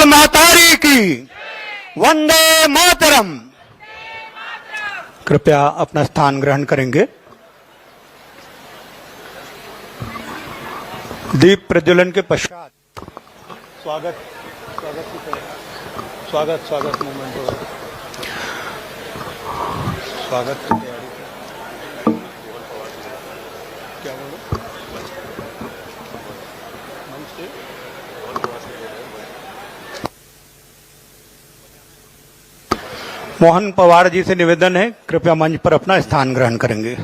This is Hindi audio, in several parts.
महतारी की वंदे मातरम। कृपया अपना स्थान ग्रहण करेंगे। दीप प्रज्वलन के पश्चात स्वागत मूवमेंट होगा। स्वागत की तैयारी क्या बोलो? मोहन पवार जी से निवेदन है, कृपया मंच पर अपना स्थान ग्रहण करेंगे।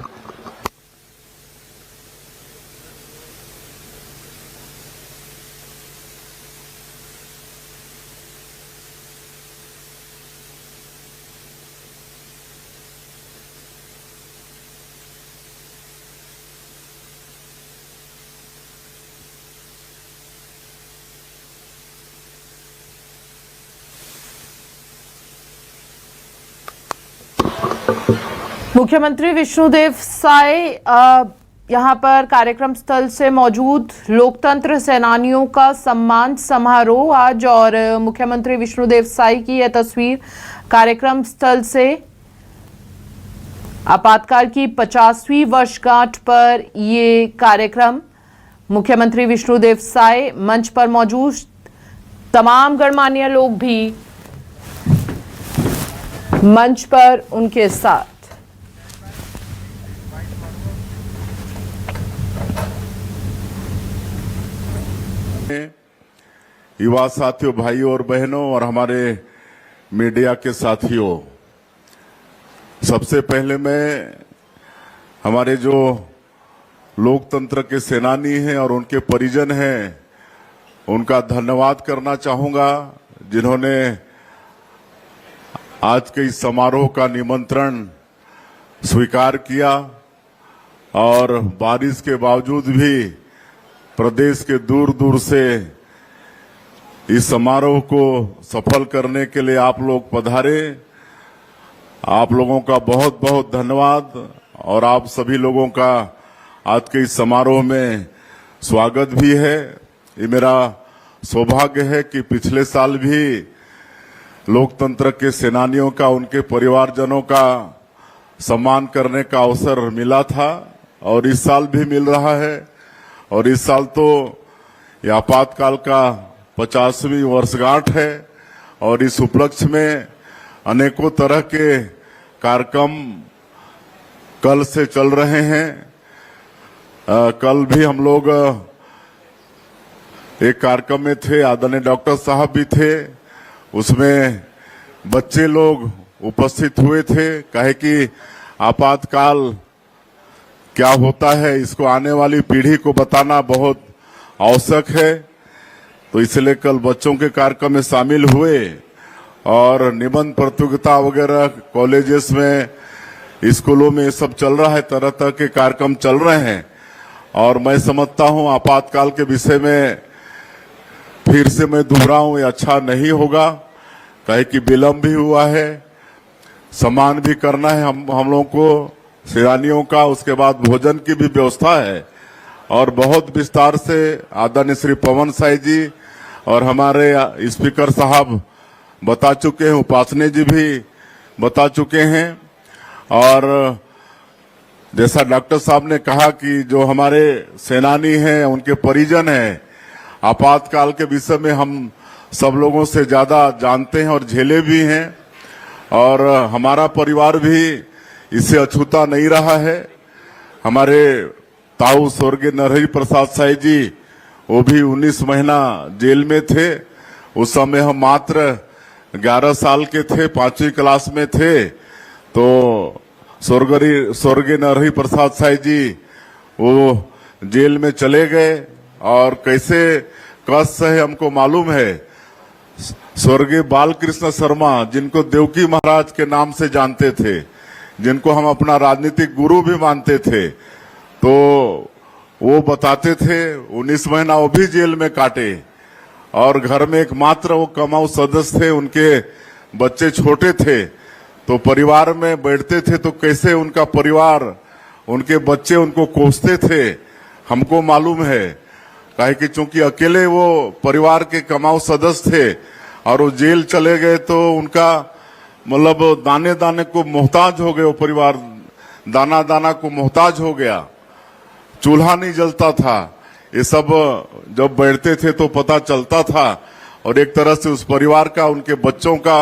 मुख्यमंत्री विष्णुदेव साय यहां पर कार्यक्रम स्थल से मौजूद। लोकतंत्र सेनानियों का सम्मान समारोह आज, और मुख्यमंत्री विष्णुदेव साय की यह तस्वीर कार्यक्रम स्थल से आपातकाल की 50वीं वर्षगांठ पर ये कार्यक्रम। मुख्यमंत्री विष्णुदेव साय मंच पर मौजूद, तमाम गणमान्य लोग भी मंच पर उनके साथ। युवा साथियों, भाइयों और बहनों और हमारे मीडिया के साथियों, सबसे पहले मैं हमारे जो लोकतंत्र के सेनानी हैं और उनके परिजन हैं उनका धन्यवाद करना चाहूंगा, जिन्होंने आज के इस समारोह का निमंत्रण स्वीकार किया और बारिश के बावजूद भी प्रदेश के दूर दूर से इस समारोह को सफल करने के लिए आप लोग पधारे। आप लोगों का बहुत बहुत धन्यवाद और आप सभी लोगों का आज के इस समारोह में स्वागत भी है। ये मेरा सौभाग्य है कि पिछले साल भी लोकतंत्र के सेनानियों का, उनके परिवारजनों का सम्मान करने का अवसर मिला था और इस साल भी मिल रहा है। और इस साल तो यह आपातकाल का 50वीं वर्षगांठ है और इस उपलक्ष्य में अनेकों तरह के कार्यक्रम कल से चल रहे हैं। कल भी हम लोग एक कार्यक्रम में थे, आदरणीय डॉक्टर साहब भी थे, उसमें बच्चे लोग उपस्थित हुए थे। कहे कि आपातकाल क्या होता है, इसको आने वाली पीढ़ी को बताना बहुत आवश्यक है, तो इसलिए कल बच्चों के कार्यक्रम में शामिल हुए और निबंध प्रतियोगिता वगैरह कॉलेजेस में, स्कूलों में ये सब चल रहा है, तरह तरह के कार्यक्रम चल रहे हैं। और मैं समझता हूं आपातकाल के विषय में फिर से मैं दोहराऊं, ये अच्छा नहीं होगा, कहे कि विलंब भी हुआ है, सम्मान भी करना है हम लोगों को सेनानियों का, उसके बाद भोजन की भी व्यवस्था है। और बहुत विस्तार से आदरणीय श्री पवन साय जी और हमारे स्पीकर साहब बता चुके हैं, उपासने जी भी बता चुके हैं। और जैसा डॉक्टर साहब ने कहा कि जो हमारे सेनानी हैं, उनके परिजन हैं, आपातकाल के विषय में हम सब लोगों से ज्यादा जानते हैं और झेले भी हैं, और हमारा परिवार भी इससे अछूता नहीं रहा है। हमारे ताऊ स्वर्गीय नरहरि प्रसाद साय जी, वो भी 19 महीना जेल में थे। उस समय हम मात्र 11 साल के थे, 5वीं क्लास में थे। तो स्वर्गीय नरहरि प्रसाद साय जी वो जेल में चले गए और कैसे कष्ट है हमको मालूम है। स्वर्गीय बालकृष्ण शर्मा, जिनको देवकी महाराज के नाम से जानते थे, जिनको हम अपना राजनीतिक गुरु भी मानते थे, तो वो बताते थे 19 महीना वो भी जेल में काटे और घर में एकमात्र वो कमाऊ सदस्य थे, उनके बच्चे छोटे थे, तो परिवार में बैठते थे तो कैसे उनका परिवार, उनके बच्चे उनको कोसते थे, हमको मालूम है। काहे कि चूंकि अकेले वो परिवार के कमाऊ सदस्य थे और वो जेल चले गए तो उनका मतलब दाने दाने को मोहताज हो गए, वो परिवार दाना दाना को मोहताज हो गया, चूल्हा नहीं जलता था। ये सब जब बैठते थे तो पता चलता था, और एक तरह से उस परिवार का, उनके बच्चों का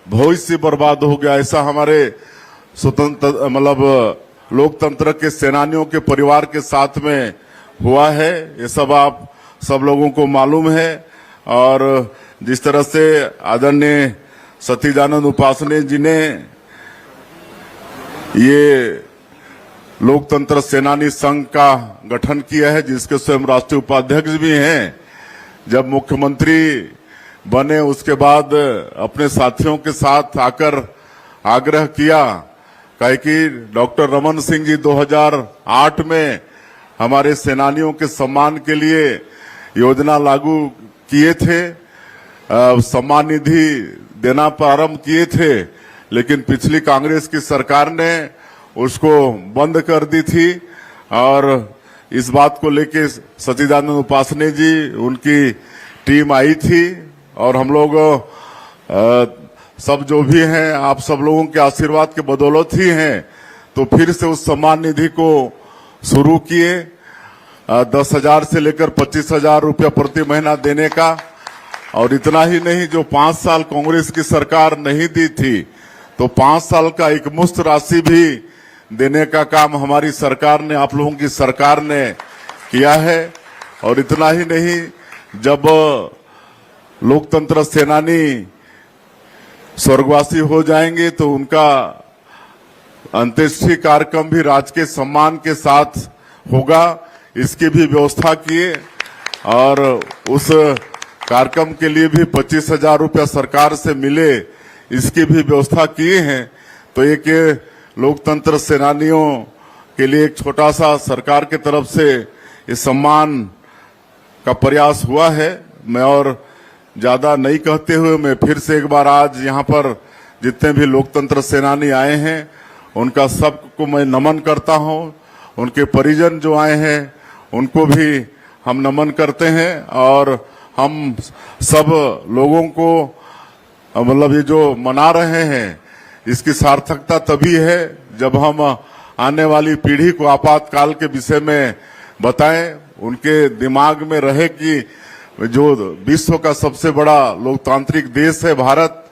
भविष्य बर्बाद हो गया। ऐसा हमारे स्वतंत्र मतलब लोकतंत्र के सेनानियों के परिवार के साथ में हुआ है। ये सब आप सब लोगों को मालूम है। और जिस तरह से आदरणीय सतीजानंद उपासने जी ने ये लोकतंत्र सेनानी संघ का गठन किया है, जिसके स्वयं राष्ट्रीय उपाध्यक्ष भी हैं, जब मुख्यमंत्री बने उसके बाद अपने साथियों के साथ आकर आग्रह किया, कहे कि डॉक्टर रमन सिंह जी 2008 में हमारे सेनानियों के सम्मान के लिए योजना लागू किए थे, सम्मान निधि देना प्रारंभ किए थे, लेकिन पिछली कांग्रेस की सरकार ने उसको बंद कर दी थी। और इस बात को लेके सतीजानंद उपासने जी, उनकी टीम आई थी, और हम लोग सब जो भी हैं, आप सब लोगों के आशीर्वाद के बदौलत ही हैं, तो फिर से उस सम्मान निधि को शुरू किए। 10,000 से लेकर 25,000 रुपया प्रति महीना देने का। और इतना ही नहीं, जो 5 साल कांग्रेस की सरकार नहीं दी थी, तो 5 साल का एक मुश्त राशि भी देने का काम हमारी सरकार ने, आप लोगों की सरकार ने किया है। और इतना ही नहीं, जब लोकतंत्र सेनानी स्वर्गवासी हो जाएंगे तो उनका अंत्येष्टि कार्यक्रम भी राजकीय सम्मान के साथ होगा, इसकी भी व्यवस्था किए। और उस कार्यक्रम के लिए भी 25,000 रुपया सरकार से मिले, इसकी भी व्यवस्था किए हैं। तो एक लोकतंत्र सेनानियों के लिए एक छोटा सा सरकार की तरफ से इस सम्मान का प्रयास हुआ है। मैं और ज्यादा नहीं कहते हुए मैं फिर से एक बार आज यहाँ पर जितने भी लोकतंत्र सेनानी आए हैं उनका सबको मैं नमन करता हूँ। उनके परिजन जो आए हैं उनको भी हम नमन करते हैं। और हम सब लोगों को मतलब ये जो मना रहे हैं इसकी सार्थकता तभी है जब हम आने वाली पीढ़ी को आपातकाल के विषय में बताएं, उनके दिमाग में रहे कि जो विश्व का सबसे बड़ा लोकतांत्रिक देश है भारत,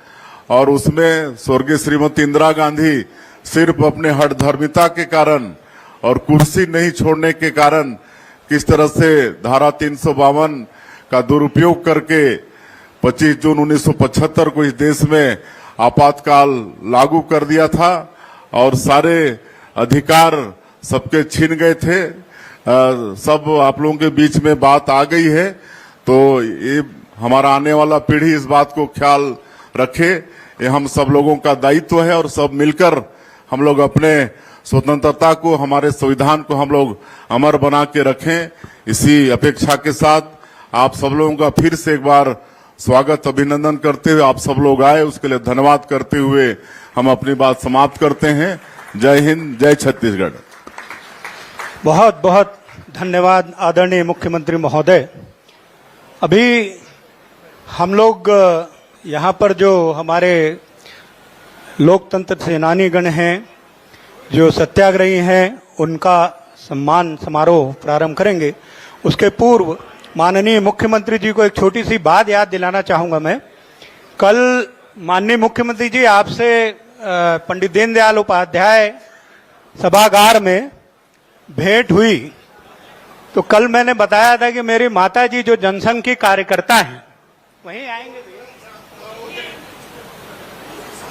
और उसमें स्वर्गीय श्रीमती इंदिरा गांधी सिर्फ अपने हठधर्मिता के कारण और कुर्सी नहीं छोड़ने के कारण किस तरह से धारा 352 का दुरुपयोग करके 25 जून 1975 को इस देश में आपातकाल लागू कर दिया था और सारे अधिकार सबके छीन गए थे। सब आप लोगों के बीच में बात आ गई है, तो ये हमारा आने वाला पीढ़ी इस बात को ख्याल रखे। ये हम सब लोगों का दायित्व है और सब मिलकर हम लोग अपने स्वतंत्रता को, हमारे संविधान को हम लोग अमर बना के रखें। इसी अपेक्षा के साथ आप सब लोगों का फिर से एक बार स्वागत, अभिनंदन करते हुए आप सब लोग आए उसके लिए धन्यवाद करते हुए हम अपनी बात समाप्त करते हैं। जय हिंद, जय छत्तीसगढ़। बहुत बहुत धन्यवाद आदरणीय मुख्यमंत्री महोदय। अभी हम लोग यहाँ पर जो हमारे लोकतंत्र सेनानी गण हैं, जो सत्याग्रही हैं, उनका सम्मान समारोह प्रारंभ करेंगे। उसके पूर्व माननीय मुख्यमंत्री जी को एक छोटी सी बात याद दिलाना चाहूंगा मैं। कल माननीय मुख्यमंत्री जी आपसे पंडित दीनदयाल उपाध्याय सभागार में भेंट हुई, तो कल मैंने बताया था कि मेरी माता जी जो जनसंघ की कार्यकर्ता हैं वहीं आएंगे।